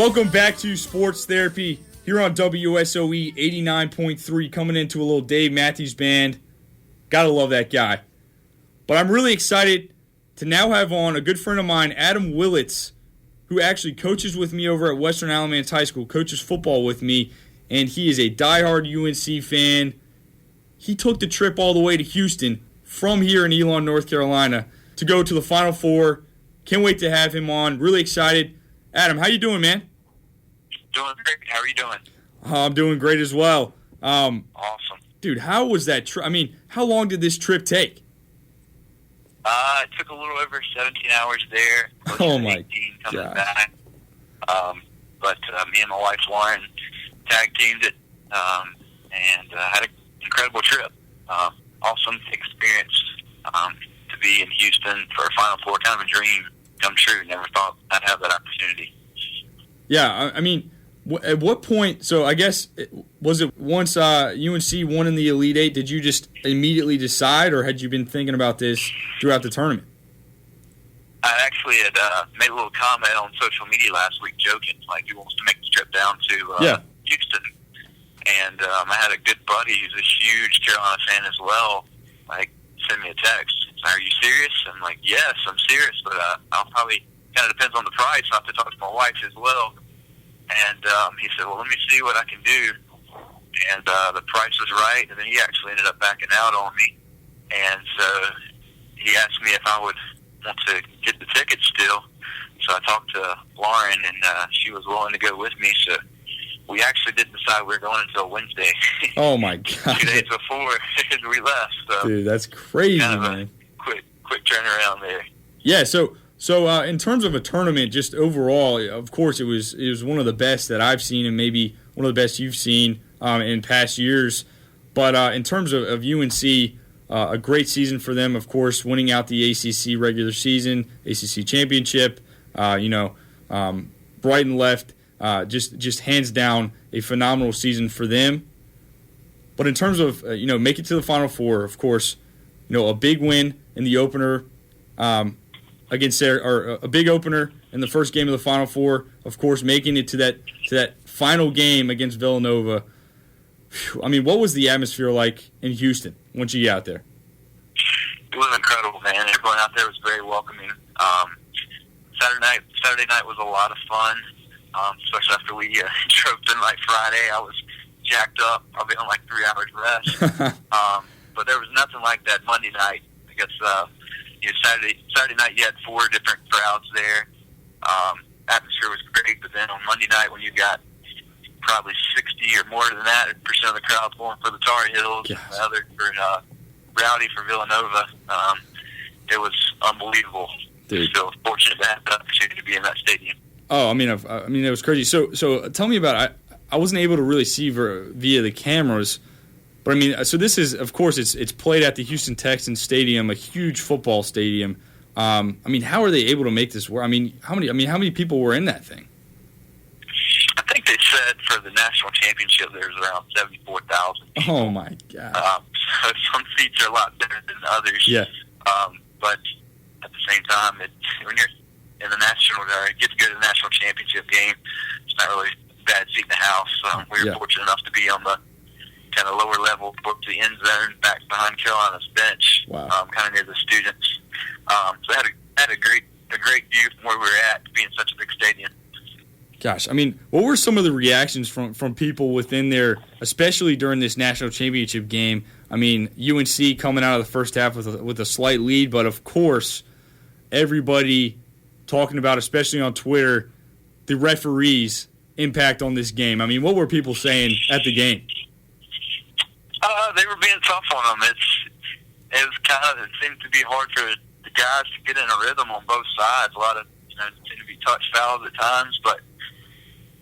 Welcome back to Sports Therapy here on WSOE 89.3, coming into a little Dave Matthews Band. Gotta love that guy. But I'm really excited to now have on a good friend of mine, Adam Willets, who actually coaches with me over at Western Alamance High School, coaches football with me, and he is a diehard UNC fan. He took the trip all the way to Houston from here in Elon, North Carolina, to go to the Final Four. Can't wait to have him on. Really excited. Adam, how you doing, man? Doing great. How are you doing? I'm doing great as well. Awesome. Dude, how was that trip? I mean, how long did this trip take? It took a little over 17 hours there. Oh, my 18 coming God. back. But me and my wife, Lauren, tag-teamed it and had an incredible trip. Awesome experience to be in Houston for a Final Four, kind of a dream come true. Never thought I'd have that opportunity. Yeah, I mean, at what point, so I guess, was it once UNC won in the Elite Eight, did you just immediately decide, or had you been thinking about this throughout the tournament? I actually had made a little comment on social media last week, joking, like he wants to make the trip down to Houston. And I had a good buddy who's a huge Carolina fan as well, like, send me a text. He's like, "Are you serious?" I'm like, "Yes, I'm serious, but I'll probably, kind of depends on the price. I'll have to talk to my wife as well." And he said, "Well, let me see what I can do." And the price was right, and then he actually ended up backing out on me. And so he asked me if I would want to get the tickets still. So I talked to Lauren, and she was willing to go with me. So we actually didn't decide we were going until Wednesday. Oh, my God. 2 days before we left. So dude, that's crazy, kind of man. A quick turnaround there. Yeah, so in terms of a tournament, just overall, of course, it was one of the best that I've seen, and maybe one of the best you've seen in past years. But in terms of UNC, a great season for them, of course, winning out the ACC regular season, ACC championship. Right and left, just hands down a phenomenal season for them. But in terms of make it to the Final Four, of course, a big win in the opener. Against a big opener in the first game of the Final Four, of course, making it to that final game against Villanova. Whew, I mean, what was the atmosphere like in Houston once you got out there? It was incredible, man. Everyone out there was very welcoming. Saturday night was a lot of fun, especially after we drove in like Friday. I was jacked up, probably on like 3 hours rest. But there was nothing like that Monday night. I guess Saturday night you had 4 different crowds there. Atmosphere was great, but then on Monday night when you got probably 60 or more than that % of the crowd going for the Tar Heels, and the other for rowdy for Villanova, it was unbelievable. Dude. So fortunate to have the opportunity to be in that stadium. Oh, I mean, it was crazy. So tell me about it. I wasn't able to really see via the cameras. But I mean, so this is, of course, it's played at the Houston Texans Stadium, a huge football stadium. I mean, how are they able to make this work? I mean, how many people were in that thing? I think they said for the national championship there's around 74,000. Oh my God! So some seats are a lot better than others. Yeah. But at the same time, when you're in the national, you get to go to the national championship game. It's not really a bad seat in the house. We were fortunate enough to be on the kind of lower level, towards the end zone, back behind Carolina's bench. Wow. Kind of near the students. So had a great view from where we were at, to be in such a big stadium. Gosh, I mean, what were some of the reactions from people within there, especially during this national championship game? I mean, UNC coming out of the first half with a slight lead, but of course, everybody talking about, especially on Twitter, the referees' impact on this game. I mean, what were people saying at the game? They were being tough on them. It seemed to be hard for the guys to get in a rhythm on both sides. A lot of seemed to be touch fouls at times, but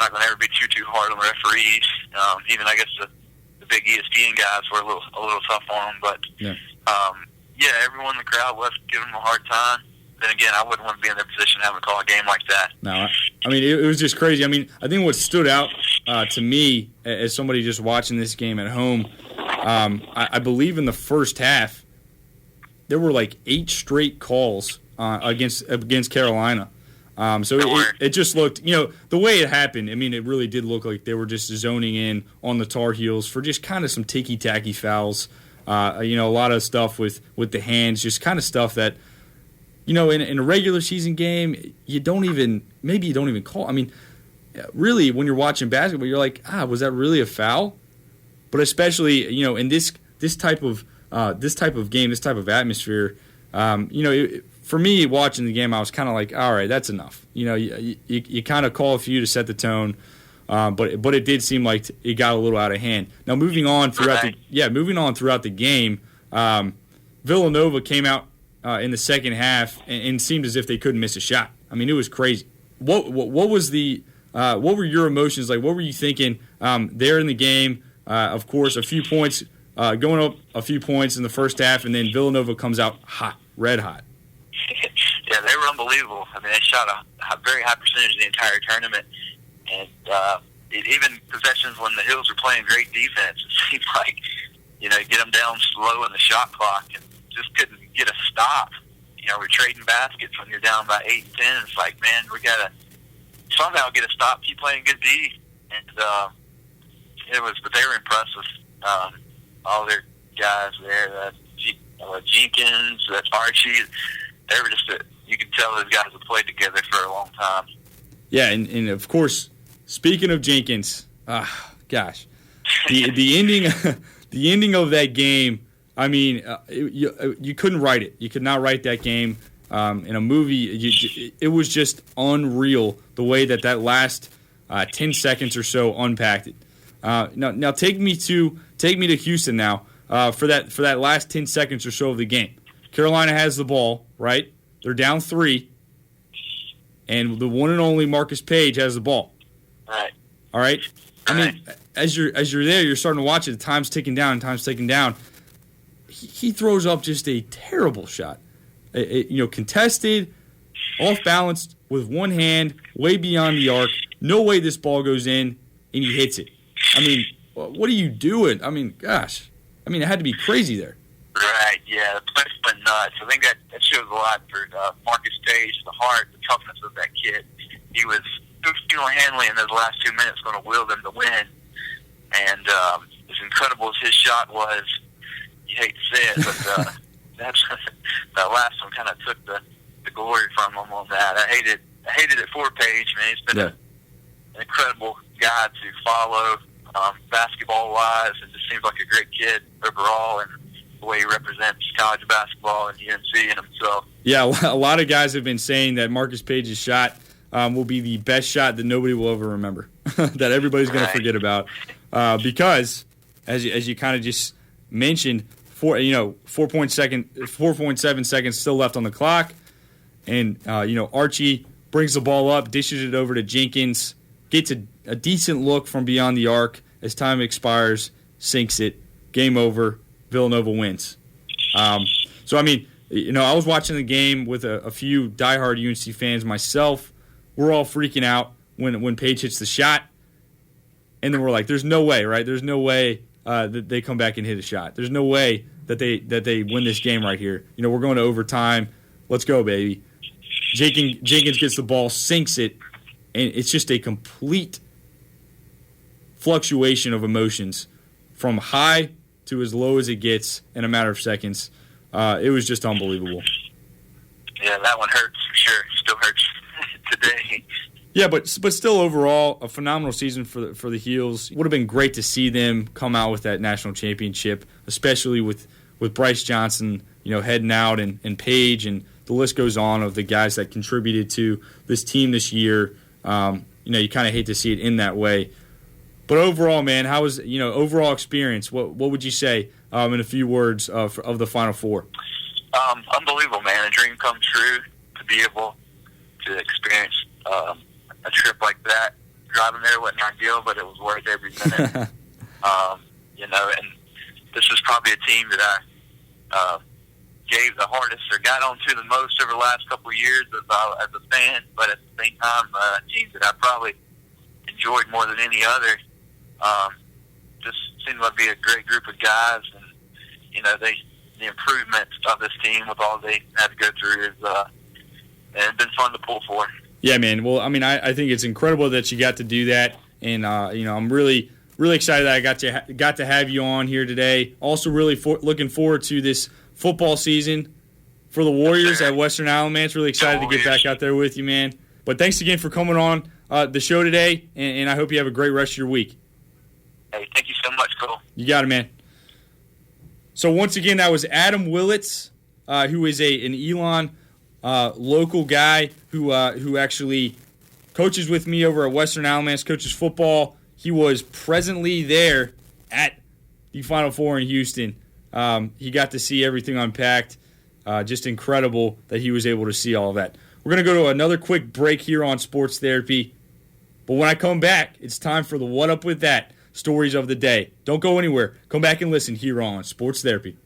not going to ever be too hard on the referees. Even I guess the big ESPN guys were a little tough on them, but everyone in the crowd was giving them a hard time. Then again, I wouldn't want to be in their position having to call a game like that. No, I mean it was just crazy. I mean, I think what stood out to me as somebody just watching this game at home, I believe in the first half there were like 8 straight calls against Carolina. It just looked, the way it happened, I mean, it really did look like they were just zoning in on the Tar Heels for just kind of some ticky-tacky fouls. A lot of stuff with the hands, just kind of stuff that, in a regular season game, you don't even call. I mean, really, when you're watching basketball, you're like, was that really a foul? But especially, in this type of game, this type of atmosphere, for me, watching the game, I was kind of like, all right, that's enough. You kind of call a few to set the tone, but it did seem like it got a little out of hand. Now, moving on throughout the game, Villanova came out in the second half and seemed as if they couldn't miss a shot. I mean, it was crazy. What were your emotions like? What were you thinking there in the game? Of course, a few points, going up a few points in the first half, and then Villanova comes out hot, red hot. Yeah, they were unbelievable. I mean, they shot a very high percentage of the entire tournament. And even possessions when the Hills were playing great defense, it seemed like, get them down slow in the shot clock and just couldn't get a stop. We're trading baskets when you're down by 8 and 10. It's like, man, we got to somehow get a stop, keep playing good D. And but they were impressed with all their guys there. Jenkins, that's Archie. They were just you could tell those guys have played together for a long time. Yeah, and of course, speaking of Jenkins, gosh, the ending of that game. I mean, you couldn't write it. You could not write that game in a movie. It was just unreal the way that last 10 seconds or so unpacked it. Now take me to Houston now for that last 10 seconds or so of the game. Carolina has the ball, right? They're down 3, and the one and only Marcus Page has the ball. All right. I mean, as you're there, you're starting to watch it. The time's ticking down. He throws up just a terrible shot. Contested, off balance with one hand, way beyond the arc. No way this ball goes in, and he hits it. I mean, what are you doing? I mean, gosh. I mean, it had to be crazy there. Right, yeah. The place went nuts. I think that shows a lot for Marcus Page, the heart, the toughness of that kid. He was single-handedly in those last 2 minutes going to will them to win. And as incredible as his shot was, you hate to say it, but that last one kind of took the glory from him on that. I hated it for Page, man. He's been an incredible guy to follow basketball-wise. It just seems like a great kid overall, and the way he represents college basketball and UNC and himself. Yeah, a lot of guys have been saying that Marcus Page's shot will be the best shot that nobody will ever remember, that everybody's going to forget about, because as you kind of just mentioned, 4.7 seconds still left on the clock, and Archie brings the ball up, dishes it over to Jenkins, gets a decent look from beyond the arc as time expires, sinks it, game over, Villanova wins. So I mean, I was watching the game with a few diehard UNC fans myself. We're all freaking out when Page hits the shot, and then we're like, "There's no way, right? There's no way that they come back and hit a shot. There's no way that they win this game right here. We're going to overtime. Let's go, baby." Jenkins gets the ball, sinks it, and it's just a complete fluctuation of emotions from high to as low as it gets in a matter of seconds. It was just unbelievable. Yeah, that one hurts for sure. Still hurts today. Yeah, but still overall a phenomenal season for the Heels. Would have been great to see them come out with that national championship, especially with Bryce Johnson, heading out and Page, and the list goes on of the guys that contributed to this team this year. You kind of hate to see it in that way. But overall, man, how was overall experience? What would you say in a few words of the Final Four? Unbelievable, man! A dream come true to be able to experience a trip like that. Driving there wasn't ideal, but it was worth every minute. And this is probably a team that I gave the hardest or got onto the most over the last couple of years as a fan, but at the same time, a team that I probably enjoyed more than any other. Just seemed like be a great group of guys, and the improvement of this team with all they had to go through is it's been fun to pull for. Yeah, man. Well, I mean, I think it's incredible that you got to do that, and I'm really excited that I got to have you on here today. Also, really looking forward to this football season for the Warriors at Western Alamance. Really excited to get back out there with you, man. But thanks again for coming on the show today, and I hope you have a great rest of your week. Hey, thank you so much, Cole. You got it, man. So once again, that was Adam Willets, who is an Elon local guy who actually coaches with me over at Western Alamance, coaches football. He was presently there at the Final Four in Houston. He got to see everything unpacked. Just incredible that he was able to see all of that. We're going to go to another quick break here on Sports Therapy. But when I come back, it's time for the What Up With That stories of the day. Don't go anywhere. Come back and listen here on Sports Therapy.